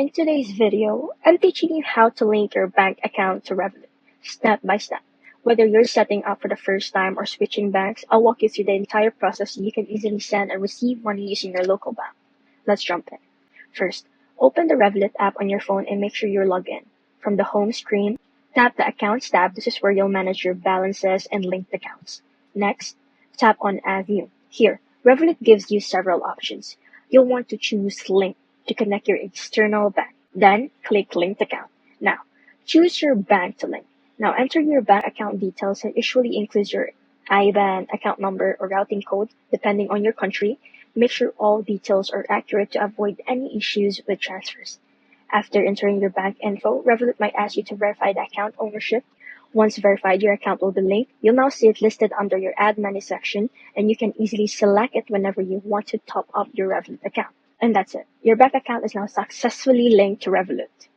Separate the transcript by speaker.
Speaker 1: In today's video, I'm teaching you how to link your bank account to Revolut, step by step. Whether you're setting up for the first time or switching banks, I'll walk you through the entire process so you can easily send and receive money using your local bank. Let's jump in. First, open the Revolut app on your phone and make sure you're logged in. From the home screen, tap the Accounts tab. This is where you'll manage your balances and linked accounts. Next, tap on Add New. Here, Revolut gives you several options. You'll want to choose Link to connect your external bank. Then, click Linked Account. Now, choose your bank to link. Now, enter your bank account details. It usually includes your IBAN, account number, or routing code, depending on your country. Make sure all details are accurate to avoid any issues with transfers. After entering your bank info, Revolut might ask you to verify the account ownership. Once verified, your account will be linked. You'll now see it listed under your Add Money section, and you can easily select it whenever you want to top up your Revolut account. And that's it. Your bank account is now successfully linked to Revolut.